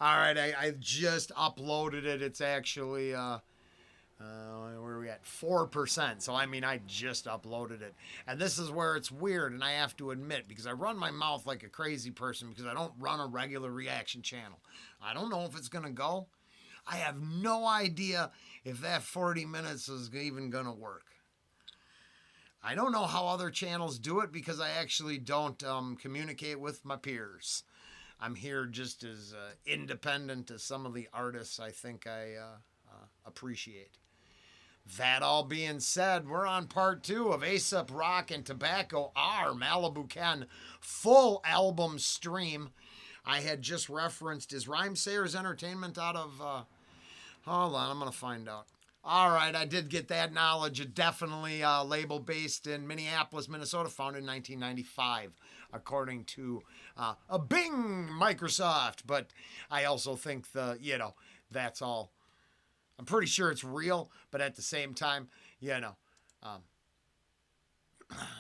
All right, I just uploaded it. It's actually where are we at? 4%. So I mean, I just uploaded it, and this is where it's weird. And I have to admit, because I run my mouth like a crazy person, because I don't run a regular reaction channel. I don't know if it's gonna go. I have no idea if that 40 minutes is even gonna work. I don't know how other channels do it because I actually don't communicate with my peers. I'm here just as independent as some of the artists I think I appreciate. That all being said, we're on part 2 of Aesop Rock and Tobacco R Malibu Ken full album stream. I had just referenced his Rhymesayers Entertainment out of, hold on, I'm going to find out. All right, I did get that knowledge. It definitely label based in Minneapolis, Minnesota, founded in 1995, according to a Bing Microsoft. But I also think that's all. I'm pretty sure it's real, but at the same time,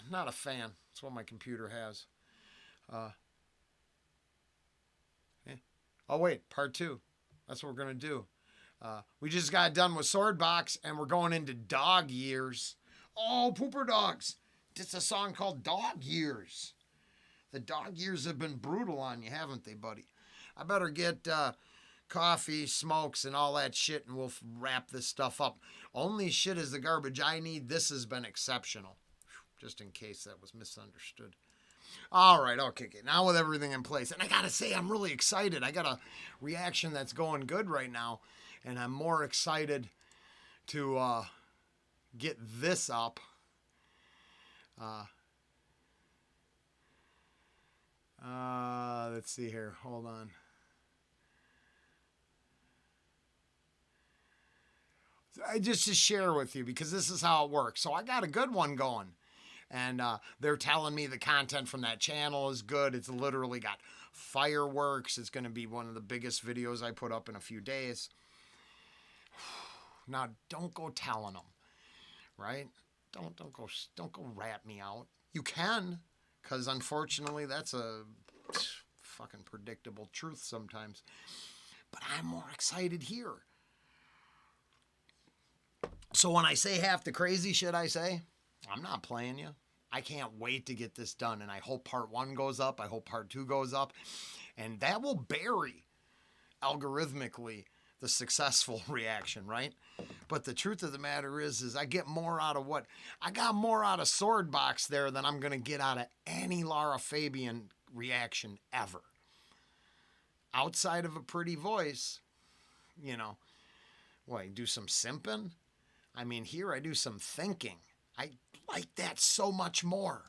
not a fan. That's what my computer has. Oh wait, part 2. That's what we're gonna do. We just got done with Swordbox, and we're going into Dog Years. Oh, Pooper Dogs. It's a song called Dog Years. The dog years have been brutal on you, haven't they, buddy? I better get coffee, smokes, and all that shit, and we'll wrap this stuff up. Only shit is the garbage I need. This has been exceptional. Just in case that was misunderstood. All right, okay. Now with everything in place. And I got to say, I'm really excited. I got a reaction that's going good right now. And I'm more excited to get this up. Let's see here. Hold on. Just to share with you, because this is how it works. So I got a good one going. And they're telling me the content from that channel is good. It's literally got fireworks. It's going to be one of the biggest videos I put up in a few days. Now, don't go telling them, right? Don't go rat me out. You can, because unfortunately that's a fucking predictable truth sometimes. But I'm more excited here. So when I say half the crazy shit I say, I'm not playing you. I can't wait to get this done, and I hope part 1 goes up. I hope part 2 goes up, and that will bury algorithmically the successful reaction, right? But the truth of the matter is I get more out of I got more out of Swordbox there than I'm going to get out of any Lara Fabian reaction ever. Outside of a pretty voice, I do some simping. I mean, here I do some thinking. I like that so much more.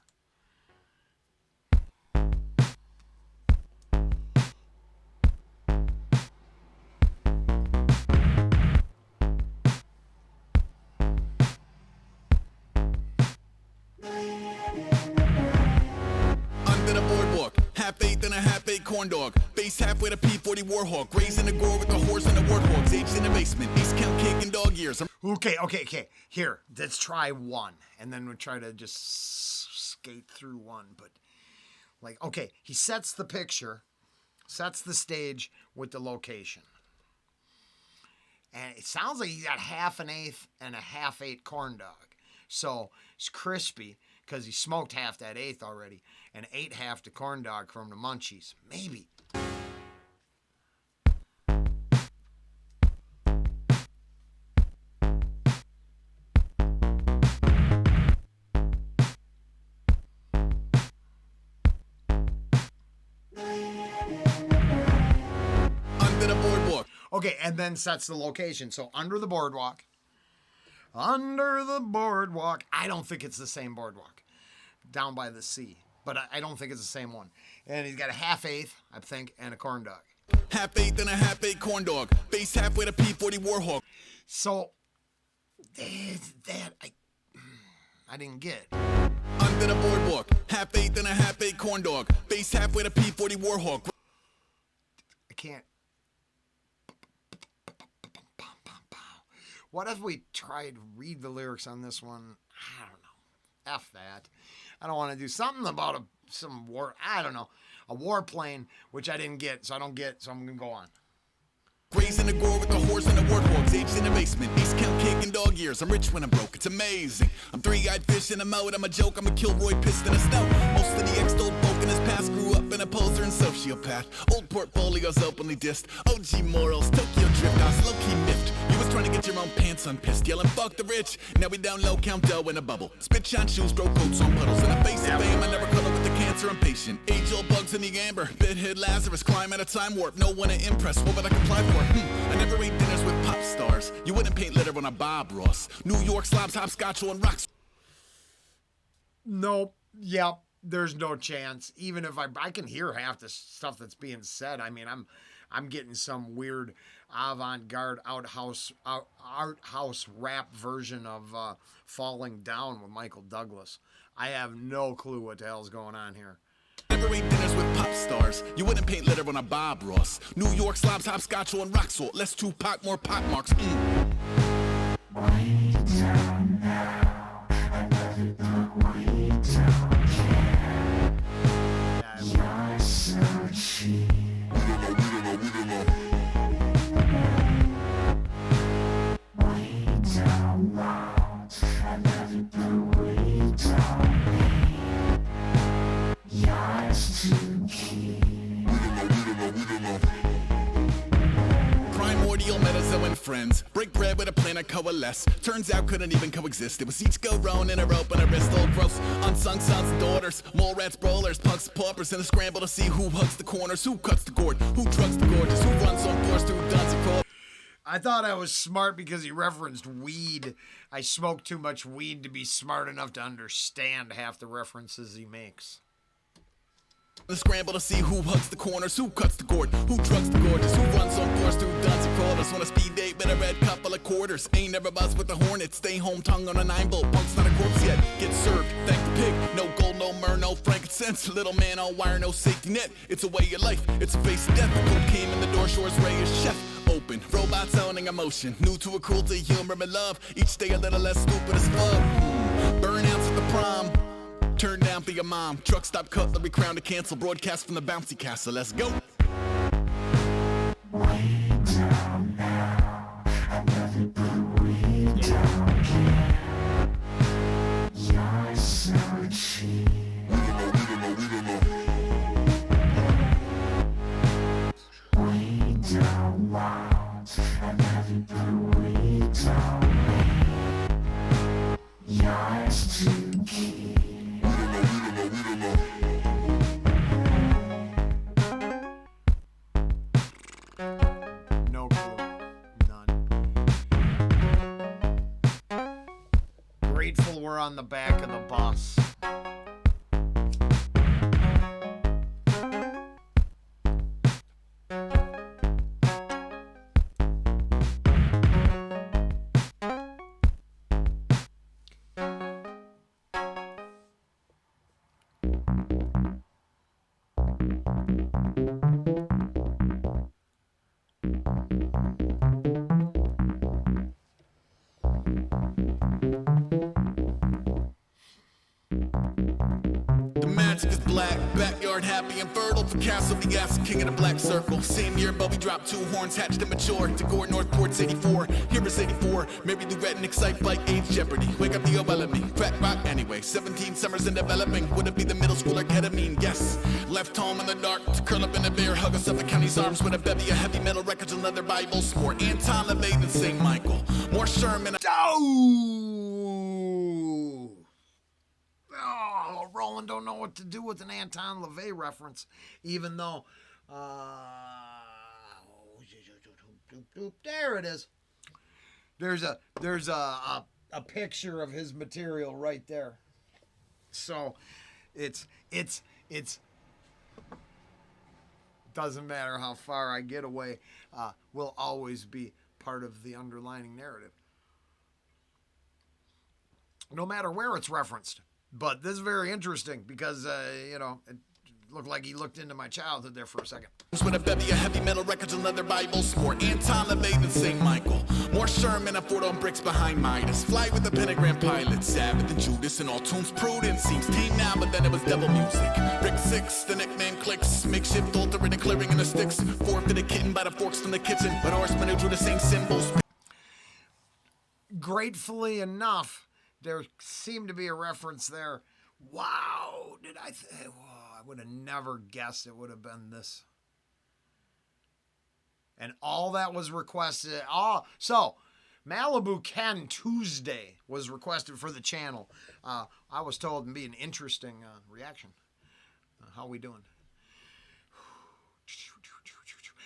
Half-baked and a half-baked corn dog. Base half with a P40 Warhawk. Raised in the gore with the horse and the warthogs. Aged in the basement. East Count kicking dog years. Okay. Here, let's try 1. And then we'll try to just skate through 1. But, okay, he sets the picture, sets the stage with the location. And it sounds like he got half an eighth and a half-eight corn dog. So, it's crispy, because he smoked half that eighth already and ate half the corn dog from the munchies. Maybe. Under the boardwalk. Okay, and then sets the location. So under the boardwalk. Under the boardwalk. I don't think it's the same boardwalk. Down by the sea. But I don't think it's the same one. And he's got a half-eighth, I think, and a corn dog. Half-eighth and a half-eight corn dog. Base half with a P40 Warhawk. So, that I didn't get. Under the boardwalk. Half-eighth and a half-eight corn dog. Base half with a P40 Warhawk. I can't. What if we try to read the lyrics on this one? I don't know. F that. I don't want to do something about some war. I don't know. A warplane, which I didn't get, so I'm going to go on. Raised in a gore with the horse and the warthogs. Aged in the basement, East Count kicking dog years. I'm rich when I'm broke, it's amazing. I'm three-eyed fish in a mode, I'm a joke, I'm a Kilroy pissed in a snow. Most of the ex-old folk in his past grew up in a poser and sociopath. Old portfolios openly dissed. OG morals, Tokyo drift, I was low-key miffed. You was trying to get your own pants unpissed, yelling fuck the rich. Now we down low, count dough in a bubble. Spit shine shoes, throw coats on puddles. In the face of fame, I never color with the cancer, I'm patient. Age-old bugs in the amber, bit-head Lazarus, climb at a time warp. No one to impress, what would I comply for? I never ate dinners with pop stars. You wouldn't paint litter on a Bob Ross. New York slobs, hopscotch on rocks. Nope. Yep. There's no chance. Even if I can hear half the stuff that's being said. I mean, I'm getting some weird avant-garde art house rap version of Falling Down with Michael Douglas. I have no clue what the hell's going on here. Never ate dinners with pop stars. You wouldn't paint litter on a Bob Ross. New York slobs, hopscotch on rock salt. Less Tupac, more pot marks. Way down now, I love it, but way down here. You're so cheap. Way down loud, I love it, but way down here. Yours to keep. Primordial metazoan friends. Break bread with a plan to coalesce. Turns out couldn't even coexist. It was each go roan in a rope and a wrist. Old gross. Unsung sons and daughters. Mole rats, brawlers, punks, paupers. In a scramble to see who hugs the corners. Who cuts the gourd. Who drugs the gorgeous. Who runs on floors through duns and crawls. I thought I was smart because he referenced weed. I smoke too much weed to be smart enough to understand half the references he makes. The scramble to see who hugs the corners, who cuts the gourd, who drugs the gorgeous, who runs on floors through duns and crawlers. On a speed date with a red couple of quarters. Ain't never buzzed with the hornet. Stay home, tongue on a 9-bolt. Punk's not a corpse yet. Get served, thank the pig. No gold, no myrrh, no frankincense. Little man on wire, no safety net. It's a way of life, it's a face of death. The coke came in the door, Shore's Ray is chef. Open, robots owning emotion. New to a cruelty, humor and love. Each day a little less stupid as fuck. Burnouts at the prom. Turn down for your mom. Truck stop, cutlery, crown to cancel. Broadcast from the bouncy castle. Let's go. Way down now, I love it, but way down here. You're so cheap. Way down loud, I love it, but way down here. Yours to keep. No clue. None. Grateful we're on the back of the bus. Backyard happy and fertile for Castle the ass king of the black circle. Same year Bobby dropped 2 horns, hatched and mature. To Gore Northport's 84, here is 84. Married the red and excite like age jeopardy. Wake up the old me, crack rock anyway. 17 summers in developing. Would it be the middle schooler ketamine? Yes. Left home in the dark to curl up in a bear hug of Suffolk County's arms with a bevy of heavy metal records and leather Bibles. More Anton LaVey than St. Michael. More Sherman. Oh, Rollen don't know what to do with an Anton LaVey reference, even though, there it is. There's a picture of his material right there. So, it's doesn't matter how far I get away, will always be part of the underlining narrative. No matter where it's referenced. But this is very interesting because, it looked like he looked into my childhood there for a second. With a bevy of heavy metal records and leather Bibles. More Anton LaVey than St. Michael. More Sherman, I fought on bricks behind Midas. Fly with the pentagram pilots, Sabbath and Judas, and all tunes prudent. Seems tame now, but then it was devil music. Rick 6, the nickname clicks. Makeshift altering and clearing in the sticks. Forfeited kitten by the forks from the kitchen. But horsemen who drew the same symbols. Gratefully enough, there seemed to be a reference there. Wow, I would have never guessed it would have been this. And all that was requested. So Malibu Ken Tuesday was requested for the channel. I was told it'd be an interesting reaction. How we doing?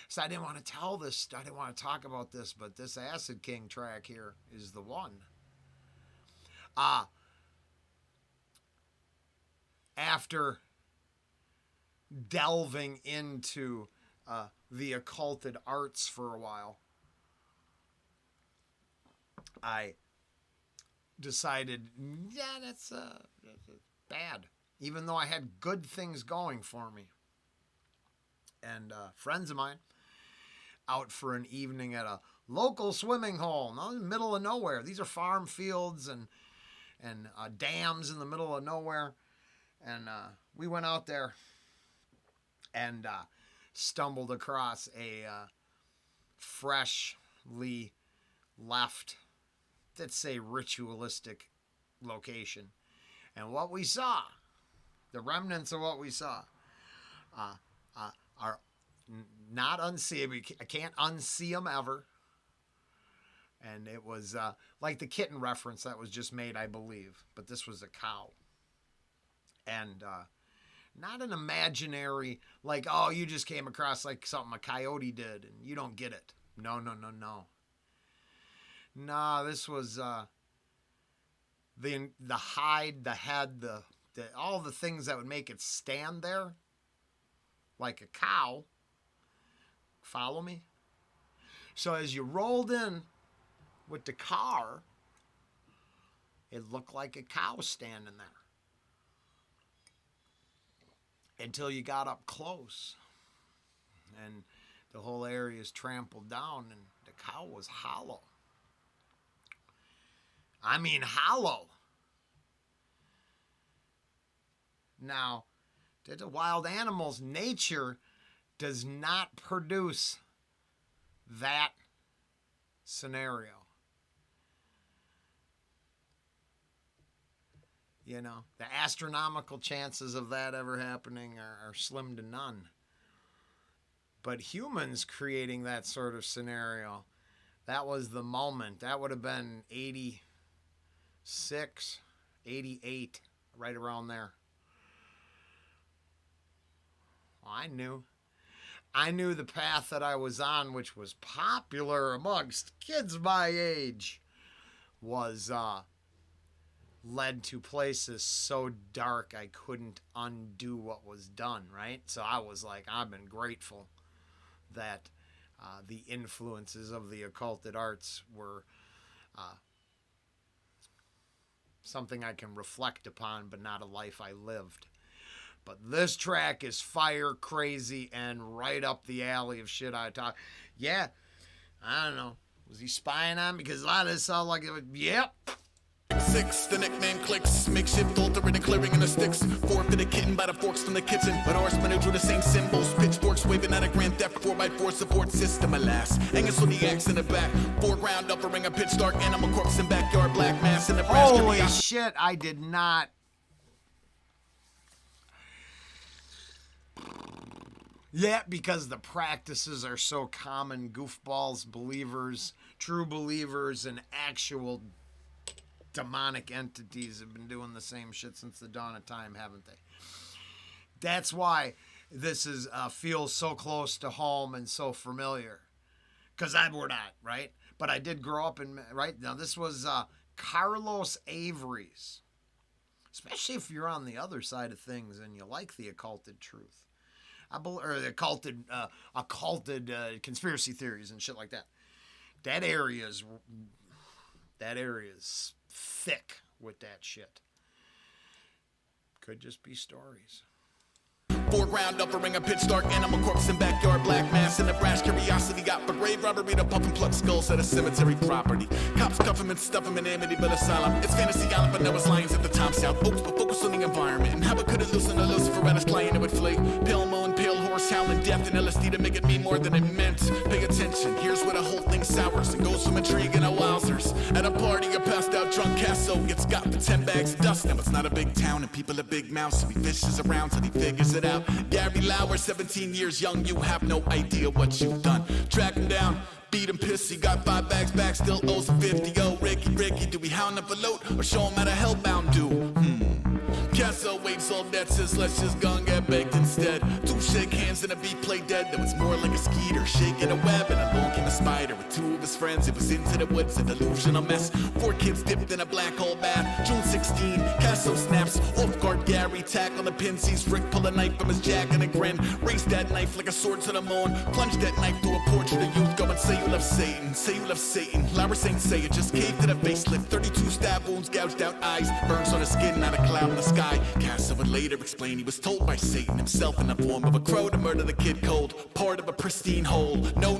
So I didn't want to tell this. I didn't want to talk about this, but this Acid King track here is the one. After delving into the occulted arts for a while, I decided, yeah, that's bad. Even though I had good things going for me. And friends of mine out for an evening at a local swimming hole, no, in the middle of nowhere. These are farm fields and dams in the middle of nowhere. And we went out there and stumbled across a freshly left, let's say, ritualistic location. And what we saw, the remnants of what we saw, are not unseeable. I can't unsee them ever. And it was like the kitten reference that was just made, I believe. But this was a cow. And not an imaginary, like, oh, you just came across like something a coyote did and you don't get it. No. No, this was the hide, the head, the all the things that would make it stand there like a cow. Follow me? So as you rolled in with the car, it looked like a cow standing there. Until you got up close. And the whole area is trampled down and the cow was hollow. I mean hollow. Now, the wild animals, nature does not produce that scenario. You know, the astronomical chances of that ever happening are slim to none. But humans creating that sort of scenario, that was the moment. That would have been 86, 88, right around there. Well, I knew the path that I was on, which was popular amongst kids my age, was led to places so dark I couldn't undo what was done, right? So I was like, I've been grateful that the influences of the occulted arts were something I can reflect upon, but not a life I lived. But this track is fire crazy and right up the alley of shit I talk. Yeah, I don't know. Was he spying on me? Because a lot of this sounded like it was, yep. 6, the nickname clicks. Makeshift altering and clearing in the sticks. Forfeited kitten by the forks from the kitchen. But horsemen who drew the same symbols. Pitchforks waving at a Grand Theft 4x4 support system, alas. Hanging so the axe in the back. Foreground offering a pitch dark animal corpse in backyard. Black mass in the brass. Holy shit, I did not. Yeah, because the practices are so common. Goofballs, believers, true believers, and actual demonic entities have been doing the same shit since the dawn of time, haven't they? That's why this is feels so close to home and so familiar. Because we're not, right? But I did grow up in, right? Now, this was Carlos Avery's. Especially if you're on the other side of things and you like the occulted truth. Or the occulted conspiracy theories and shit like that. That area is thick with that shit. Could just be stories. Foreground offering a pitch dark animal corpse in backyard. Black mass and a brash curiosity. Got for grave robbery to puff and pluck skulls at a cemetery property. Cops cuff him and stuff him in Amityville Asylum. It's Fantasy Island, but no, it's lions at the top. South Oaks, but focus on the environment. And how it could it loosen a Lucifer at his client it would flee. Pale moon, pale horse, howling death and LSD to make it mean more than it meant. Pay attention, here's where the whole thing sours and goes from intrigue and a wowzers. At a party, a passed out drunk Casso gets got for 10 bags of dust. Now it's not a big town and people are big mouths, so he fishes around till he figures it out. Gary Lauer, 17 years young, you have no idea what you've done. Track him down, beat him pissy, got 5 bags back, still owes 50. Yo, Ricky, do we hound up a load or show him how to hellbound do? Castle waves all that says let's just go and get baked instead. 2 shake hands and a beat play dead. That was more like a skeeter shaking a web, and along came a spider with 2 of his friends. It was into the woods, a delusional mess. 4 kids dipped in a black hole bath. June 16, Castle snaps off guard. Gary tackle the pin, sees Rick pull a knife from his jack and a grin. Raised that knife like a sword to the moon. Plunged that knife through a portrait of youth. Go and say you love Satan, say you love Satan. Laura Saint say it just caved to the facelift. 32 stab wounds, gouged out eyes, burns on his skin, not a cloud in the sky. Castle would later explain he was told by Satan himself in the form of a crow to murder the kid cold. Part of a pristine whole. No.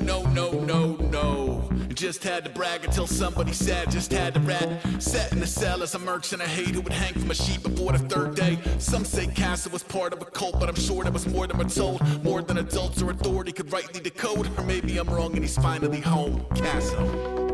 Just had to brag until somebody said, just had to rat. Sat in the cell as a merchant of hate who would hang from a sheep before the 3rd day. Some say Castle was part of a cult, but I'm sure there was more than we're told. More than adults or authority could rightly decode. Or maybe I'm wrong and he's finally home. Castle.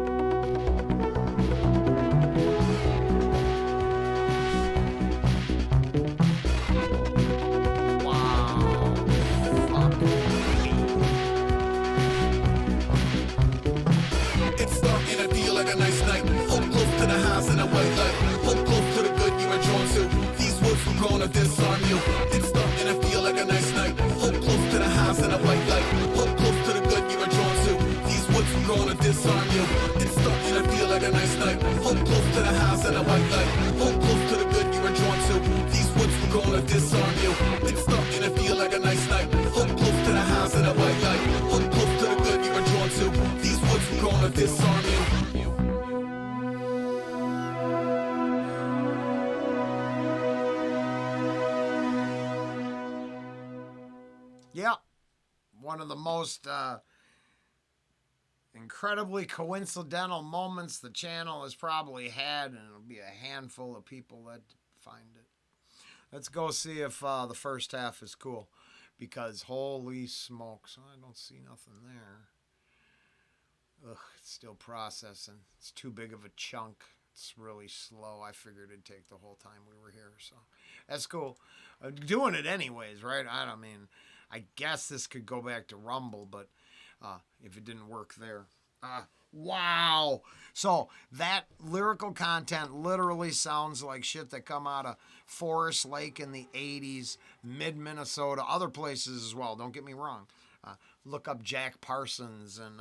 Gonna disarm you. It's starting to feel like a nice night. Hold close to the house and a white light. Hold close to the good you are drawn to. These woods are gonna disarm you. It's starting to feel like a nice night. Hold close to the house and a white light. Hold close to the good you are drawn to. These woods are gonna disarm you. It's starting to feel like a nice night. Hold close to the house and a white light. Hold close to the good you are drawn to. These woods are gonna disarm you. Yeah, one of the most incredibly coincidental moments the channel has probably had, and it'll be a handful of people that find it. Let's go see if the first half is cool, because holy smokes, I don't see nothing there. Ugh, it's still processing. It's too big of a chunk. It's really slow. I figured it'd take the whole time we were here, so that's cool. Doing it anyways, right? I guess this could go back to Rumble, but if it didn't work there. Wow. So that lyrical content literally sounds like shit that come out of Forest Lake in the 80s, mid-Minnesota, other places as well. Don't get me wrong. Look up Jack Parsons and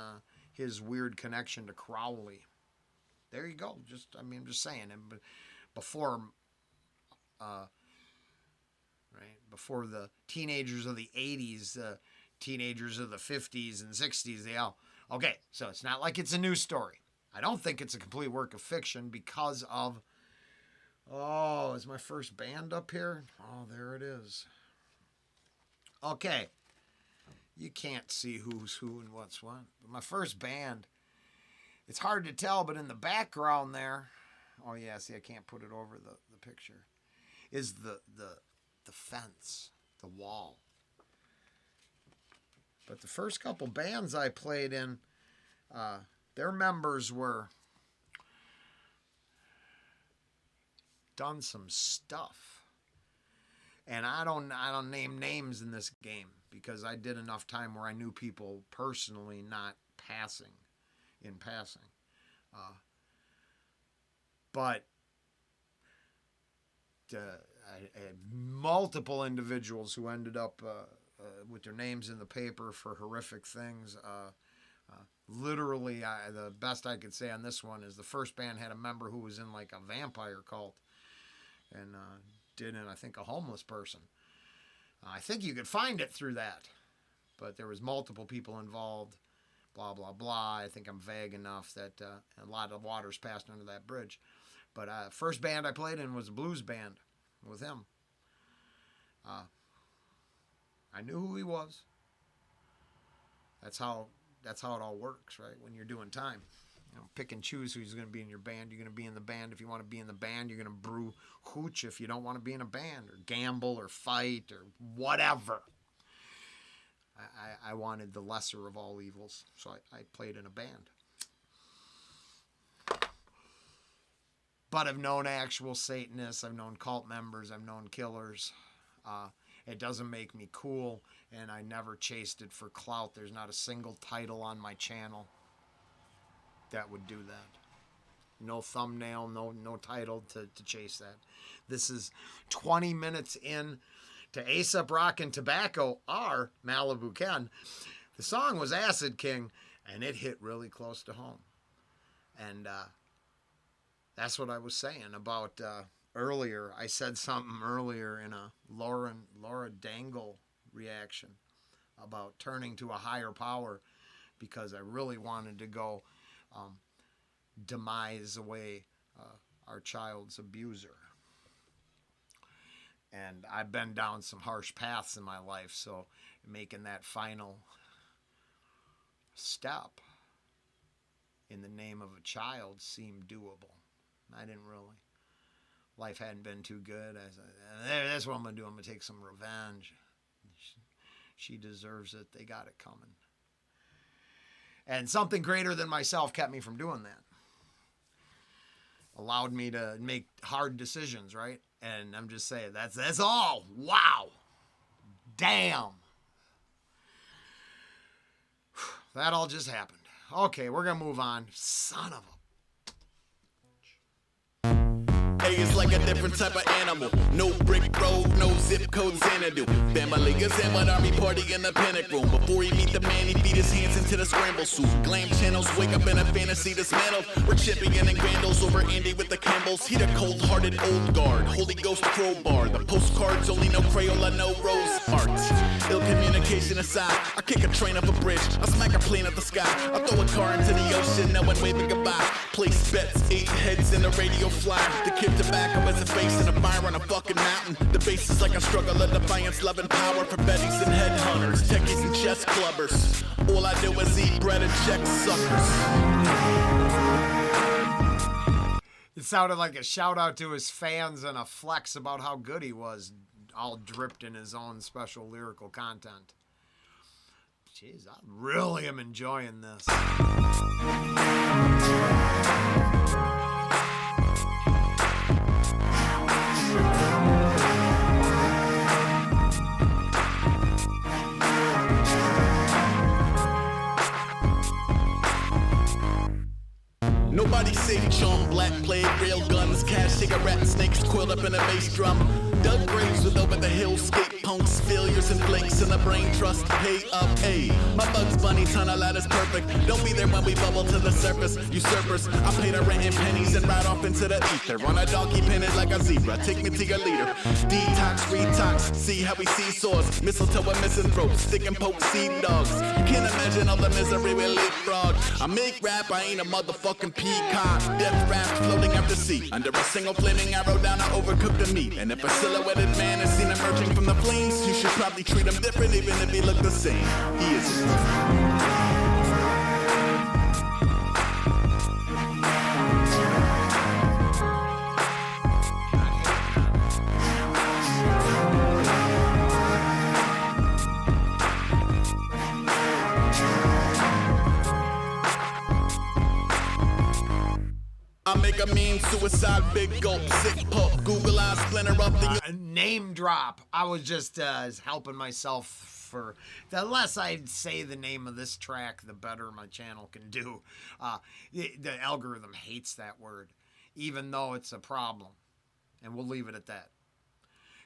his weird connection to Crowley. There you go. I'm just saying. And before... Before the teenagers of the 80s, teenagers of the 50s and 60s, they all... Okay, so it's not like it's a news story. I don't think it's a complete work of fiction because of... Oh, is my first band up here? Oh, there it is. Okay. You can't see who's who and what's what. But my first band, it's hard to tell, but in the background there... Oh, yeah, see, I can't put it over the picture. Is the fence, the wall. But the first couple bands I played in, their members were done some stuff. And I don't name names in this game because I did enough time where I knew people personally, not in passing. But I had multiple individuals who ended up with their names in the paper for horrific things. Literally, the best I could say on this one is the first band had a member who was in like a vampire cult and did in, I think, a homeless person. I think you could find it through that, but there was multiple people involved, blah, blah, blah. I think I'm vague enough that a lot of water's passed under that bridge. But first band I played in was a blues band with him. I knew who he was. That's how it all works, right? When you're doing time. Pick and choose who's going to be in your band. You're going to be in the band if you want to be in the band. You're going to brew hooch if you don't want to be in a band, or gamble or fight or whatever. I wanted the lesser of all evils, so I played in a band. But I've known actual Satanists. I've known cult members. I've known killers. It doesn't make me cool, and I never chased it for clout. There's not a single title on my channel that would do that. No thumbnail, no title to chase that. This is 20 minutes in to Aesop Rockin' Tobacco, our Malibu Ken. The song was Acid King, and it hit really close to home. And that's what I was saying about earlier. I said something earlier in a Laura Dangle reaction about turning to a higher power, because I really wanted to go demise away our child's abuser. And I've been down some harsh paths in my life, so making that final step in the name of a child seemed doable. I didn't really. Life hadn't been too good. I said, that's what I'm going to do. I'm going to take some revenge. She deserves it. They got it coming. And something greater than myself kept me from doing that. Allowed me to make hard decisions, right? And I'm just saying, that's all. Wow. Damn. That all just happened. Okay, we're going to move on. Son of a... A is like a different type of animal. No brick road, no zip code Xanadu. Family is in one army party in the panic room. Before he meet the man, he beat his hands into the scramble suit. Glam channels wake up in a fantasy dismantled. We're chipping in and Grandals over Andy with the Campbells. He the cold-hearted old guard, Holy Ghost crowbar. The postcards only no Crayola, no rose art. Ill communication aside, I kick a train up a bridge. I smack a plane at the sky. I throw a car into the ocean, no one waving goodbye. Place bets, 8 heads in a radio flyer. The kid tobacco is a face and a fire on a fucking mountain. The base is like a struggle of defiance, love and power for betties and headhunters, techies and chess clubbers. All I do is eat bread and check suckers. It sounded like a shout out to his fans and a flex about how good he was, all dripped in his own special lyrical content. Jeez, I really am enjoying this. Nobody safe, chump, black plague, real guns, cash, cigarettes, snakes coiled up in a bass drum. Dug graves with over the hill, skate punks, failures and flakes in the brain trust, pay up, hey. My Bugs Bunny tunnel out is perfect. Don't be there when we bubble to the surface, usurpers. I pay the rent in pennies and ride off into the ether. On a donkey pinned like a zebra, take me to your leader. Detox, retox, see how we seesaws. Mistletoe and missing throats, stick and poke seed dogs. You can't imagine all the misery we leapfrog. I make rap, I ain't a motherfucking peacock. Death raft floating out to sea. Under a single flaming arrow down, I overcook the meat. And if a silhouetted man is seen emerging from the flames, you should probably treat him different even if he look the same. He is. I make a mean suicide, big gulp, sick pup, Google eyes, splinter up the... Name drop. I was just helping myself for... The less I say the name of this track, the better my channel can do. The algorithm hates that word, even though it's a problem. And we'll leave it at that.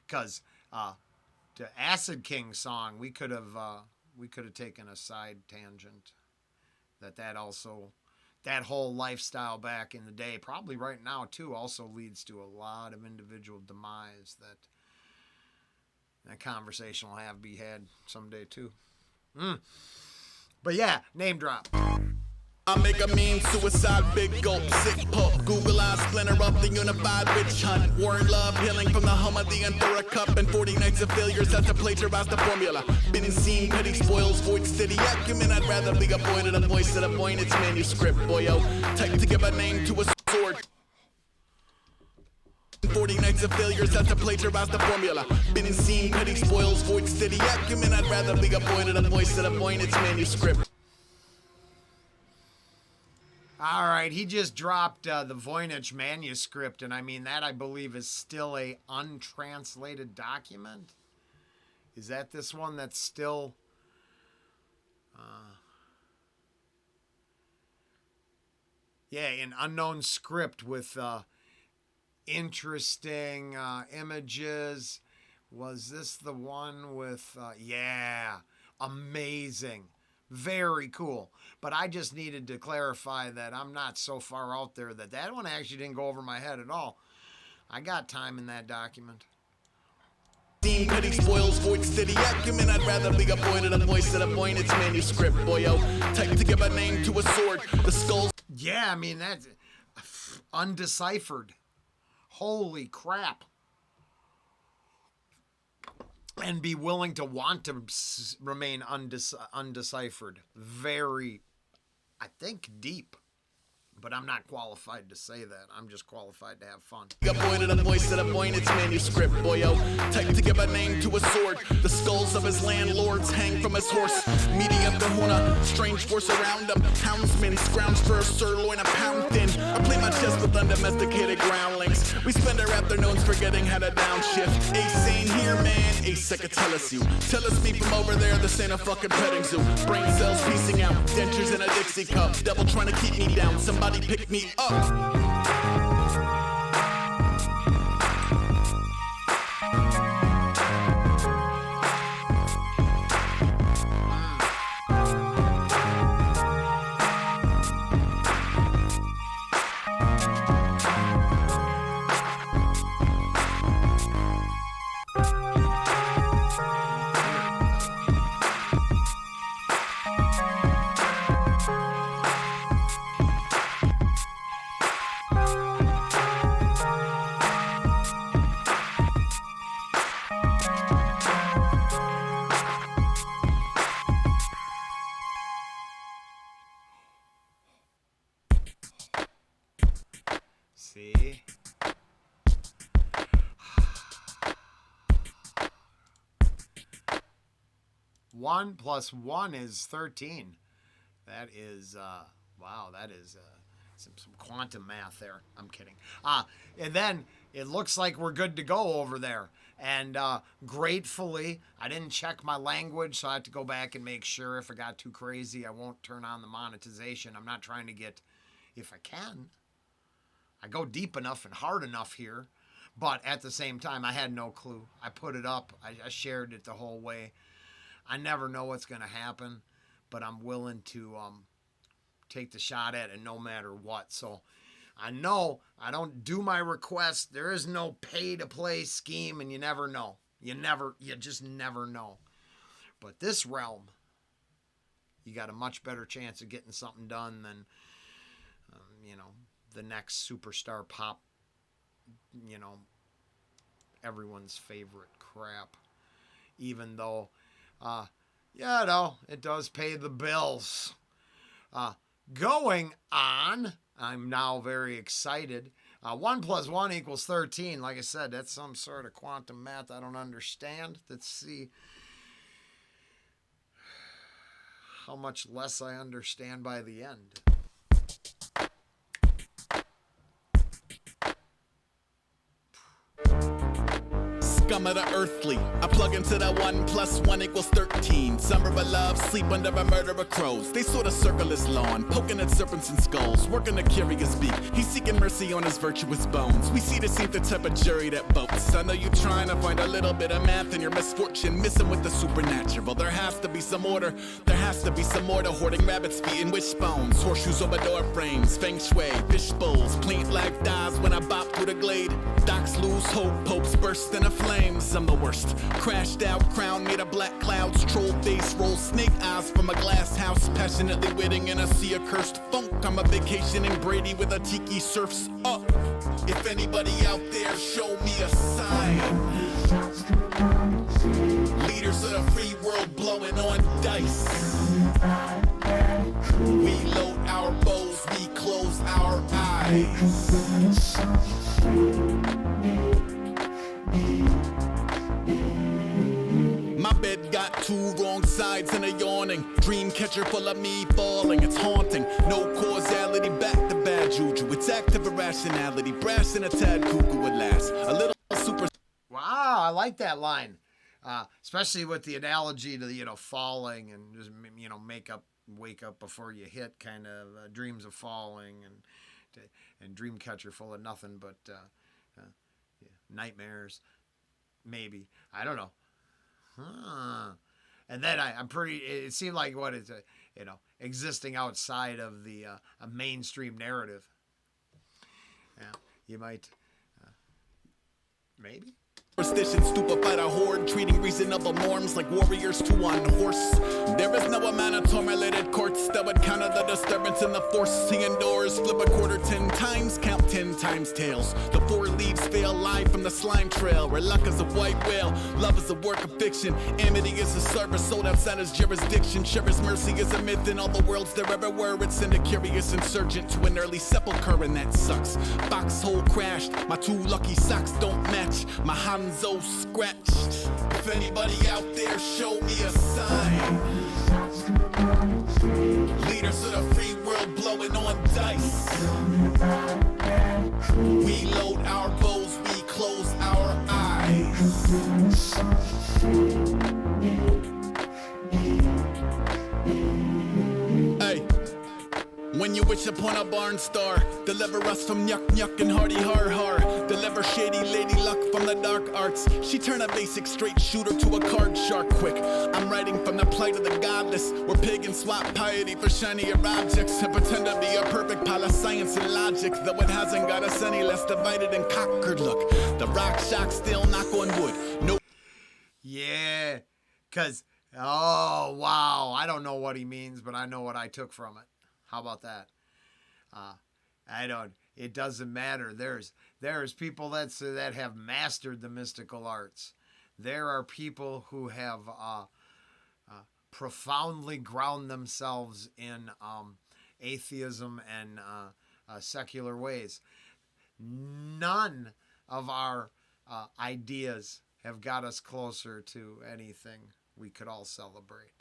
Because the Acid King song, we could have taken a side tangent. That also... That whole lifestyle back in the day, probably right now too, also leads to a lot of individual demise that conversation will be had someday too. But yeah, name drop. I make a mean suicide, big gulp, sick pup. Google eyes, splinter up the unified witch hunt. War and love, healing from the hum of the Endura Cup. And 40 nights of failures, that's to plagiarize the formula. Been in scene, petty spoils, void steady acumen. I'd rather be a boy than a voice to the Voynich manuscript, boyo. Type to give a name to a sword. 40 nights of failures, that's to plagiarize the formula. Been in scene, petty spoils, void steady acumen. I'd rather be a boy than a voice to the Voynich manuscript. All right, he just dropped the Voynich manuscript, and I mean, that I believe is still a untranslated document. Is that this one that's still... yeah, an unknown script with interesting images. Was this the one with... yeah, amazing. Very cool. But I just needed to clarify that I'm not so far out there that that one actually didn't go over my head at all. I got time in that document. Petty spoils, void steady acumen. I'd rather be a boy than a voice to the Voynich manuscript, boyo. Type to give a name to a sword. The skulls. Yeah, I mean, that's undeciphered. Holy crap. And be willing to want to remain undeciphered. Very, I think, deep. But I'm not qualified to say that. I'm just qualified to have fun. A boy to the voice of the Voynich manuscript, boyo. Type to give a name to a sword. The skulls of his landlords hang from his horse. Medium kahuna, strange force around him. Houndsmen scrounge for a sirloin a pound thin. I play my chess with undomesticated groundlings. We spend our afternoons forgetting how to downshift. Ace ain't here, man. Ace I could tell us you. Tell us me from over there, this ain't a fucking petting zoo. Brain cells piecing out, dentures in a Dixie cup. Devil trying to keep me down. Somebody pick me up. See? One plus one is 13. That is, wow, that is some quantum math there. I'm kidding. And then it looks like we're good to go over there. And gratefully, I didn't check my language, so I had to go back and make sure if it got too crazy, I won't turn on the monetization. I'm not trying to get, if I can, I go deep enough and hard enough here, but at the same time, I had no clue. I put it up. I shared it the whole way. I never know what's going to happen, but I'm willing to take the shot at it no matter what. So I know I don't do my requests. There is no pay-to-play scheme, and you never know. You just never know. But this realm, you got a much better chance of getting something done than, the next superstar pop, everyone's favorite crap. Even though, it does pay the bills. Going on, I'm now very excited. 1 plus 1 equals 13. Like I said, that's some sort of quantum math I don't understand. Let's see how much less I understand by the end. Scum of the earthly. I plug into that 1 plus 1 equals 13. Summer of love, sleep under a murder of crows. They sort of circle his lawn, poking at serpents and skulls, working to carry his beak. He's seeking mercy on his virtuous bones. We see this ain't the type of jury that votes. I know you trying to find a little bit of math in your misfortune, missing with the supernatural. There has to be some order. There has to be some more to hoarding rabbits, feeding wishbones, horseshoes over door frames, feng shui, fish bowls, plain life dies when I bop through the glade. Docs lose hope, popes burst in a flame. games, I'm the worst. Crashed out, crown made of black clouds, troll face, roll snake eyes from a glass house. Passionately waiting in a sea of cursed funk. I'm a vacationing Brady with a tiki surfs up. If anybody out there, show me a sign. Leaders of the free world blowing on dice. We load our bows, we close our eyes. My bed got two wrong sides and a yawning dream catcher full of me falling. It's haunting, no causality, back to bad juju. It's active irrationality, brash and a tad cuckoo at last. A little super. Wow, I like that line. Especially with the analogy to, falling and just, wake up before you hit kind of dreams of falling and dream catcher full of nothing but nightmares. Maybe. I don't know. And then it seemed like what is existing outside of the a mainstream narrative. Yeah, you might, maybe. Superstition, stupefied a horde, treating reasonable norms like warriors to one horse. There is no amount of tormented courts that would counter the disturbance in the force. Seeing doors flip a quarter 10 times, count 10 times tails. The four leaves fail live from the slime trail, where luck is a white whale, love is a work of fiction, amity is a service sold outside his jurisdiction. Sure as mercy is a myth in all the worlds there ever were. It's sent a curious insurgent to an early sepulcher, and that sucks. Foxhole crashed, my two lucky socks don't match, my Hanzo scratched. If anybody out there, show me a sign. Leaders of the free world blowing on dice. We load our bows, we close our eyes. Hey, when you wish upon a barn star, deliver us from yuck yuck and hardy har har. Deliver shady lady luck from the dark arts. She turn a basic straight shooter to a card shark quick. I'm writing from the plight of the godless, where pagans swap piety for shinier objects and pretend to be a perfect pile of science and logic, though it hasn't got us any less divided and conquered. Look, the rock shock still knock on wood. No. Yeah, because, oh, wow. I don't know what he means, but I know what I took from it. How about that? It doesn't matter. There's people that have mastered the mystical arts. There are people who have profoundly ground themselves in atheism and secular ways. None of our ideas have got us closer to anything we could all celebrate.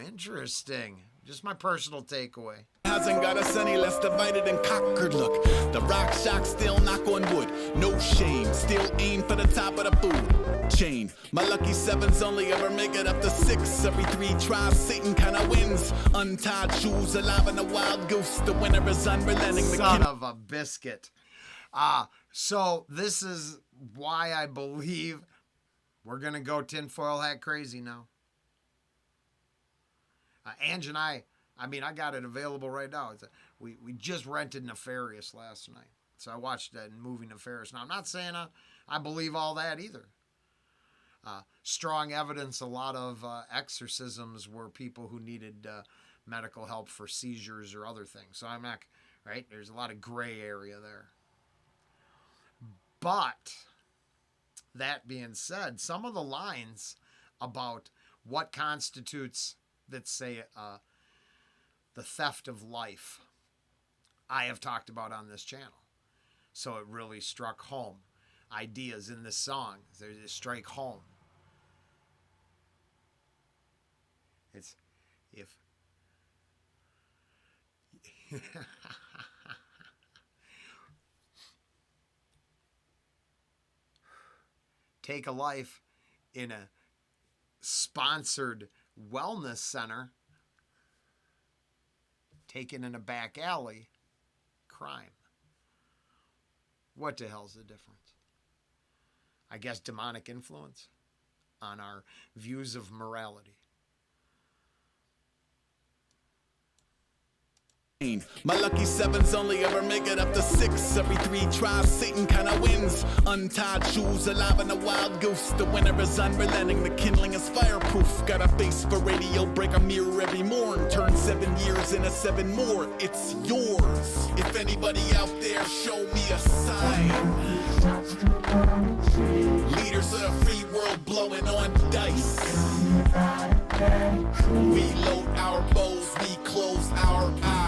Interesting. Just my personal takeaway. Hasn't got us any less divided and conquered. Look, the rock shock still knock on wood. No shame, still aim for the top of the food chain. My lucky sevens only ever make it up to 6. Every 3 tries, Satan kinda wins. Untied shoes, alive in a wild goose. The winner is unrelenting. Son of a biscuit. So this is why I believe we're gonna go tinfoil hat crazy now. Ange and I got it available right now. We just rented Nefarious last night. So I watched that movie Nefarious. Now, I'm not saying I believe all that either. Strong evidence, a lot of exorcisms were people who needed medical help for seizures or other things. So I'm not, right? There's a lot of gray area there. But, that being said, some of the lines about what constitutes, let's say, the theft of life, I have talked about on this channel. So it really struck home. Ideas in this song, they strike home. It's, if... Take a life in a sponsored wellness center, taken in a back alley, crime. What the hell's the difference? I guess demonic influence on our views of morality. My lucky sevens only ever make it up to 6. Every 3 tries, Satan kinda wins. Untied shoes, alive in a wild goose. The winner is unrelenting, the kindling is fireproof. Got a face for radio, break a mirror every morn. Turn 7 years into 7 more, it's yours. If anybody out there, show me a sign. Leaders of the free world blowing on dice. We load our bows, we close our eyes.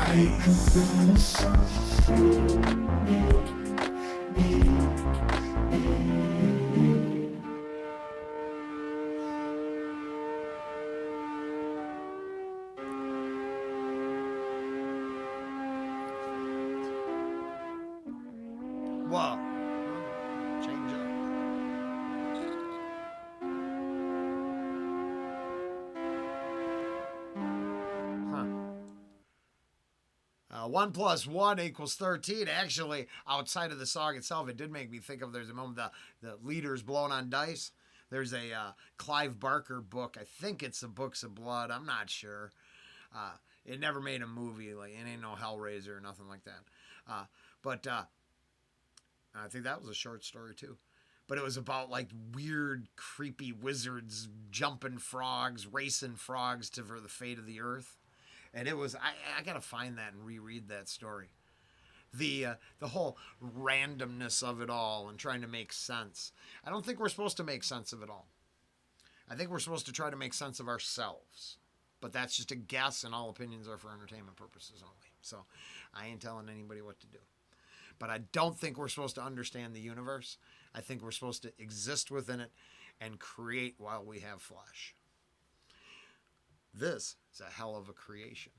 Whoa. Change up. 1 + 1 = 13. Actually, outside of the song itself, it did make me think of, there's a moment, the leaders blowing on dice. There's a Clive Barker book. I think it's the Books of Blood. I'm not sure. It never made a movie. Like, it ain't no Hellraiser or nothing like that. But I think that was a short story too. But it was about like weird, creepy wizards jumping frogs, racing frogs for the fate of the earth. And it was, I gotta find that and reread that story. The whole randomness of it all and trying to make sense. I don't think we're supposed to make sense of it all. I think we're supposed to try to make sense of ourselves. But that's just a guess, and all opinions are for entertainment purposes only. So I ain't telling anybody what to do. But I don't think we're supposed to understand the universe. I think we're supposed to exist within it and create while we have flesh. This is a hell of a creation.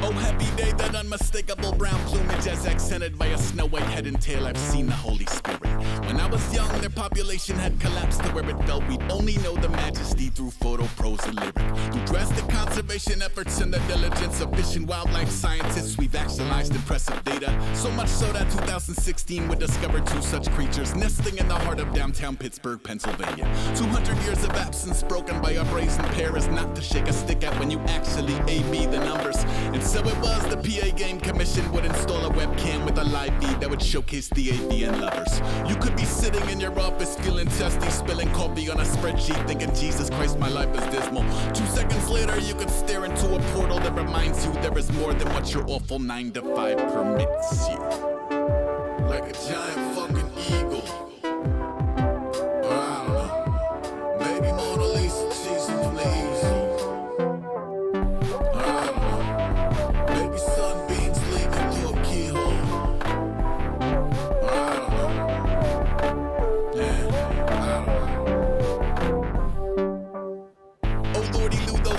Oh, happy day, that unmistakable brown plumage as accented by a snow white head and tail. I've seen the Holy Spirit. When I was young, their population had collapsed to where it felt we'd only know the majesty through photo, prose, and lyric. Through drastic conservation efforts and the diligence of fish and wildlife scientists, we've actualized impressive data. So much so that 2016 would discover 2 such creatures nesting in the heart of downtown Pittsburgh, Pennsylvania. 200 years of absence broken by a brazen pair is not to shake a stick at when you actually AB the numbers. And so it was the PA Game Commission would install a webcam with a live feed that would showcase the AVN lovers. You could be sitting in your office feeling testy, spilling coffee on a spreadsheet thinking, Jesus Christ, my life is dismal. 2 seconds later, you could stare into a portal that reminds you there is more than what your awful 9 to 5 permits you. Like a giant fucking eagle. Or I don't know. Baby Mona Lisa, Jesus, please.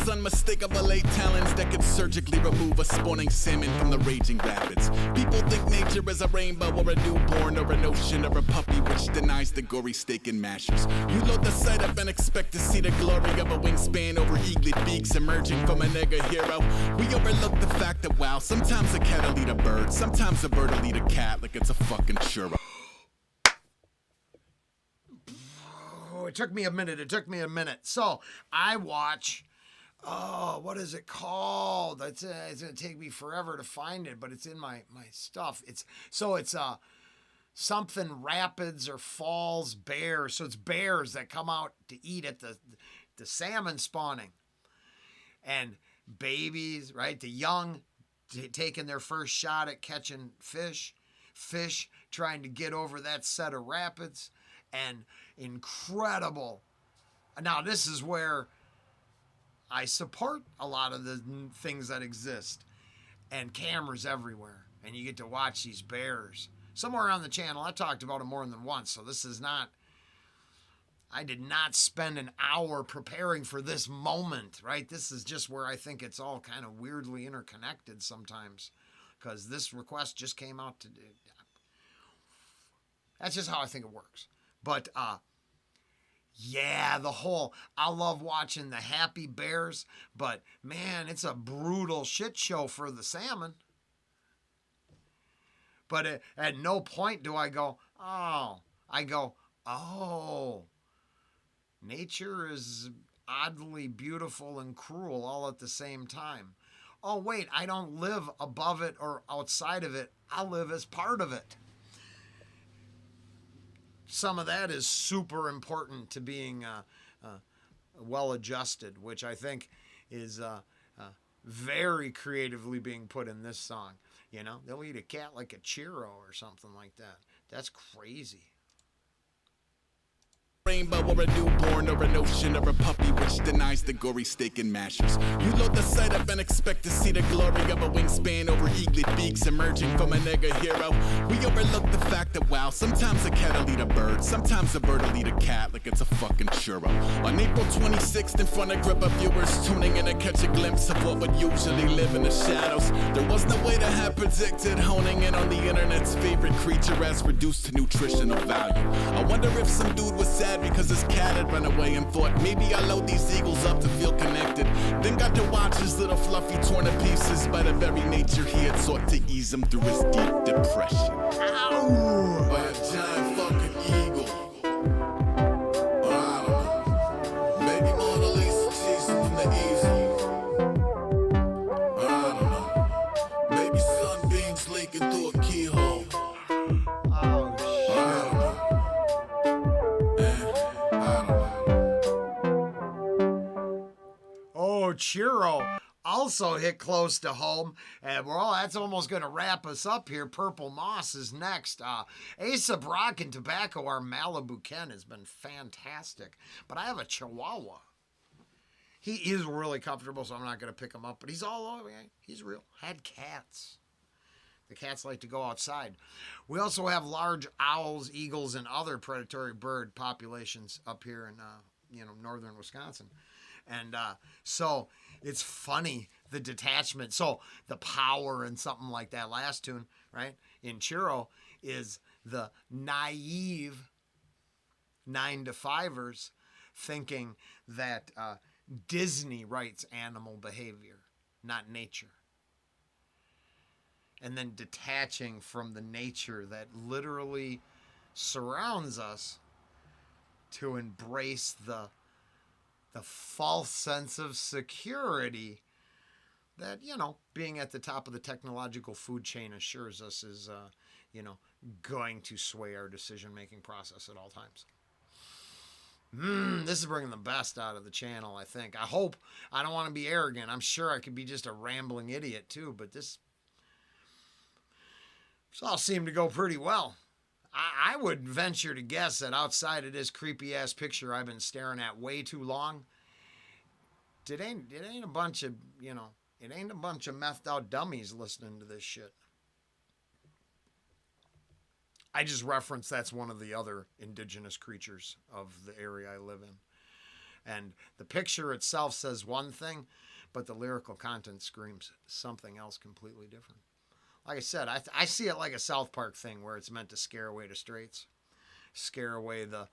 Unmistakable 8 talons that could surgically remove a spawning salmon from the raging rapids. People think nature is a rainbow or a newborn or an ocean or a puppy, which denies the gory steak and mashers. You load the sight up and expect to see the glory of a wingspan over eaglet beaks emerging from a nigga hero. We overlook the fact that, wow, sometimes a cat will eat a bird, sometimes a bird will eat a cat like it's a fucking churro. Oh, it took me a minute. So I watch, what is it called? It's gonna take me forever to find it, but it's in my stuff. It's something rapids or falls bears. So it's bears that come out to eat at the salmon spawning, and babies, right? The young taking their first shot at catching fish trying to get over that set of rapids, and incredible. Now this is where I support a lot of the things that exist, and cameras everywhere, and you get to watch these bears. Somewhere on the channel, I talked about them more than once, so this is not, I did not spend an hour preparing for this moment, right? This is just where I think it's all kind of weirdly interconnected sometimes, because this request just came out today. That's just how I think it works. But, yeah, I love watching the happy bears, but man, it's a brutal shit show for the salmon. But at no point do I go, oh, nature is oddly beautiful and cruel all at the same time. oh, wait, I don't live above it or outside of it. I live as part of it. Some of that is super important to being well adjusted, which I think is very creatively being put in this song. You know, they'll eat a cat like a churro or something like that. That's crazy. Rainbow or a newborn or an ocean or a puppy which denies the gory steak and mashers. You load the sight up and expect to see the glory of a wingspan over eaglet beaks emerging from a nigga hero. We overlook the fact that wow, sometimes a cat'll eat a bird, sometimes a bird'll eat a cat like it's a fucking churro. On April 26th in front of group of viewers tuning in to catch a glimpse of what would usually live in the shadows. There was no way to have predicted honing in on the internet's favorite creature as reduced to nutritional value. I wonder if some dude was sad because his cat had run away and thought maybe I'll load these eagles up to feel connected. Then got to watch his little fluffy torn to pieces by the very nature he had sought to ease him through his deep depression. Ow! By a giant fucking eagle. I don't know. Maybe Mona Lisa chasing from the easel. I don't know. Maybe sunbeams leaking through a keyhole. Churro also hit close to home, and well, that's almost going to wrap us up here. Purple Moss is next. Aesop Rock and Tobacco, our Malibu Ken, has been fantastic, but I have a Chihuahua. He is really comfortable, so I'm not going to pick him up, but he's all over. He's real. Had cats. The cats like to go outside. We also have large owls, eagles, and other predatory bird populations up here in northern Wisconsin. And so it's funny, the detachment. So the power in something like that last tune, right, in Churro is the naive 9-to-5ers thinking that Disney writes animal behavior, not nature. And then detaching from the nature that literally surrounds us to embrace the false sense of security that, being at the top of the technological food chain assures us is, going to sway our decision-making process at all times. This is bringing the best out of the channel, I think. I hope. I don't want to be arrogant. I'm sure I could be just a rambling idiot, too, but this all seemed to go pretty well. I would venture to guess that outside of this creepy-ass picture I've been staring at way too long, it ain't a bunch of, it ain't a bunch of methed out dummies listening to this shit. I just referenced that's one of the other indigenous creatures of the area I live in. And the picture itself says one thing, but the lyrical content screams something else completely different. Like I said, I see it like a South Park thing where it's meant to scare away the straights, scare away the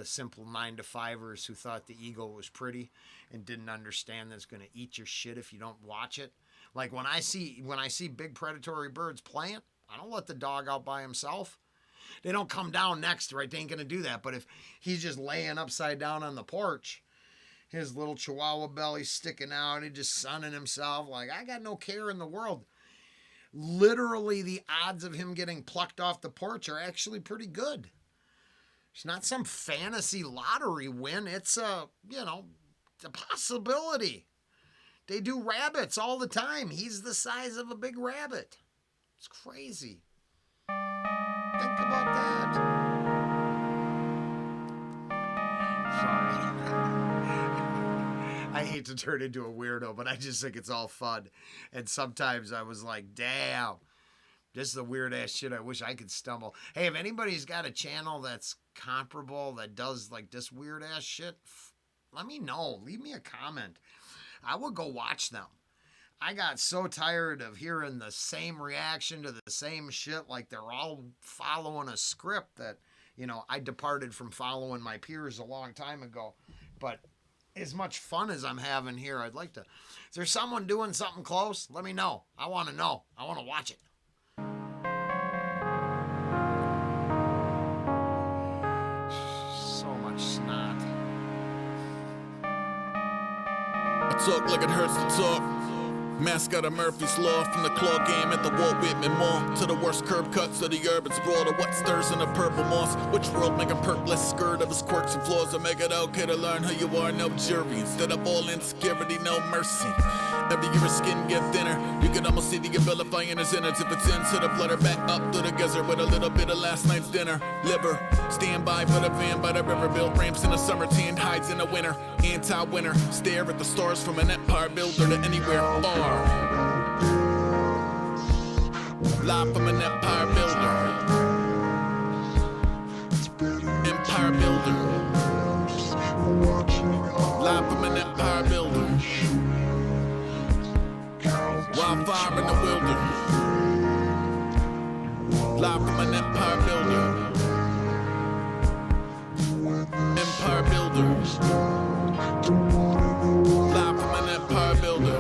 simple 9-to-5ers who thought the eagle was pretty and didn't understand that it's going to eat your shit if you don't watch it. Like when I see big predatory birds playing, I don't let the dog out by himself. They don't come down next, right? They ain't going to do that. But if he's just laying upside down on the porch, his little Chihuahua belly sticking out, he just sunning himself, like, I got no care in the world. Literally, the odds of him getting plucked off the porch are actually pretty good. It's not some fantasy lottery win. It's a possibility. They do rabbits all the time. He's the size of a big rabbit. It's crazy. Think about that. Sorry. I hate to turn into a weirdo, but I just think it's all fun. And sometimes I was like, damn, this is the weird ass shit I wish I could stumble. Hey, if anybody's got a channel that's comparable, that does like this weird ass shit, let me know. Leave me a comment. I will go watch them. I got so tired of hearing the same reaction to the same shit, like they're all following a script that, I departed from following my peers a long time ago. But as much fun as I'm having here, I'd like to. Is there someone doing something close? Let me know. I want to know. I want to watch it. So much snot. I talk like it hurts to talk. Mascot of Murphy's Law, from the claw game at the Walt Whitman Mall to the worst curb cuts of the urban sprawl to what stirs in the purple moss. Which world make a purplish skirt of his quirks and flaws to make it okay to learn who you are, no jury. Instead of all insecurity, no mercy. Every year his skin get thinner. You can almost see the vilifying his innards if it's into the blood or back up to the gizzard with a little bit of last night's dinner. Liver, stand by for the van by the river, build ramps in the summer, tanned hides in the winter. Anti-winter, stare at the stars from an empire builder to anywhere far. Live from an empire builder. Empire builder. Live from an empire builder. Wildfire in the wilder. Live from an empire builder. Empire builder. Live from an empire builder.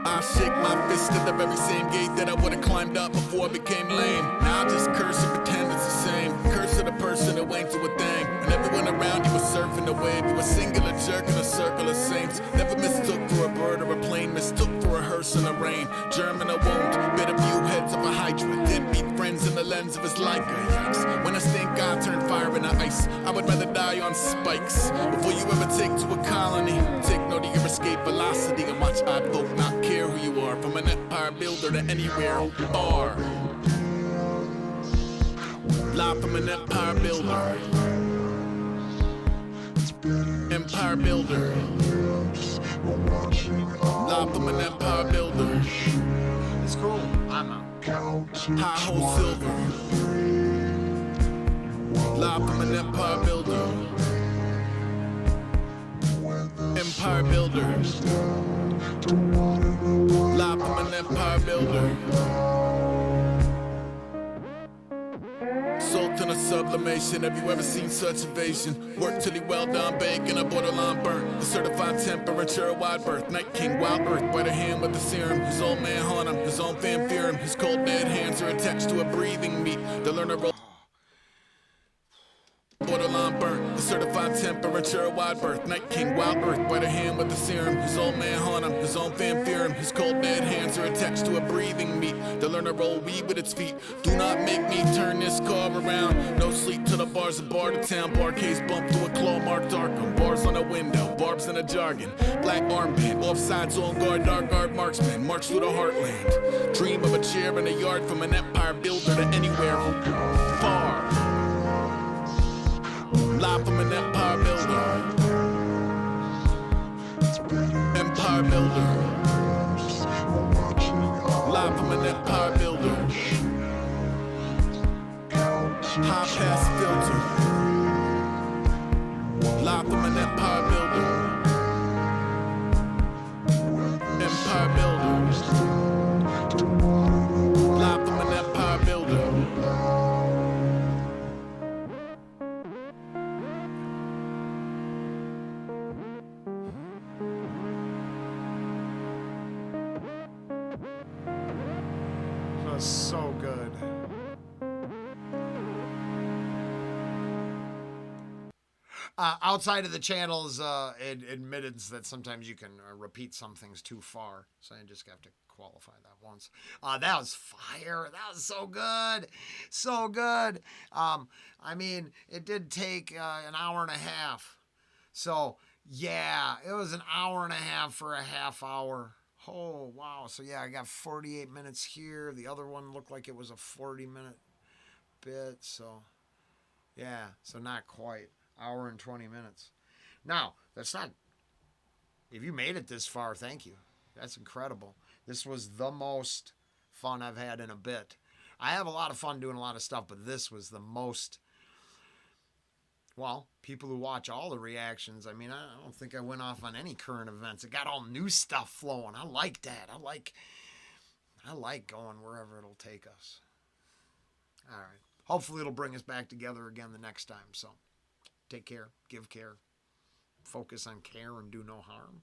I shake my fist at the very same gate that I would've climbed up before I became lame. Now I just curse and pretend it's the same. Curse of the person who ain't do a thing. And everyone around you was surfing the wave. You a singular jerk in a circle of saints. Never mistook for a bird or a plane. Mistook for a hearse in the rain. Germ in a wound. Bit a few heads of a hydra. Did beat friends in the lens of his Leica. Yikes. When I stink, I turn fire into ice. I would rather die on spikes. Before you ever take to a colony, take note of your escape velocity and watch I vote not care who you are. From an empire builder to anywhere far. Live from an empire builder. Empire builder. Live from an empire builder. It's cool. I'm out. High hole silver. Live from an empire builder. Empire builder. Live from an empire builder. Sultan of sublimation, have you ever seen such evasion? Work till he well done, bacon, a borderline burnt. The certified temperature, wide berth. Night king, wild earth, right hand with the serum. His old man haunt him, his own fan fear him. His cold dead hands are attached to a breathing meat. The learner roll. Borderline burnt, the certified temperature, wide berth. Night king, wild earth, right hand with the serum. His old man haunt him, his own fan fear him. His cold dead hands are attached to a breathing meat. The learner roll weed with its feet. Do not make me turn this car around. No sleep till the bars of bar to town. Bar case bump to a claw marked Arkham. Bars on a window, barbs in a jargon. Black armband, offsides on guard, dark guard marksman. March through the heartland. Dream of a chair in a yard from an empire builder to anywhere far. Live from an empire builder. Empire builder. Live from an empire builder. High pass filter. Live from an empire builder. Empire builder. Live from an empire builder. So good. Outside of the channel's admittance that sometimes you can repeat some things too far, so I just have to qualify that once. That was fire. That was so good. So good. I mean, it did take an hour and a half. So, yeah, it was an hour and a half for a half hour. Oh, wow. So, yeah, I got 48 minutes here. The other one looked like it was a 40-minute bit. So, yeah, so not quite. Hour and 20 minutes. Now, that's not... If you made it this far, thank you. That's incredible. This was the most fun I've had in a bit. I have a lot of fun doing a lot of stuff, but this was the most... Well, people who watch all the reactions, I mean, I don't think I went off on any current events. It got all new stuff flowing. I like that. I like going wherever it'll take us. All right. Hopefully it'll bring us back together again the next time. So take care, give care, focus on care, and do no harm.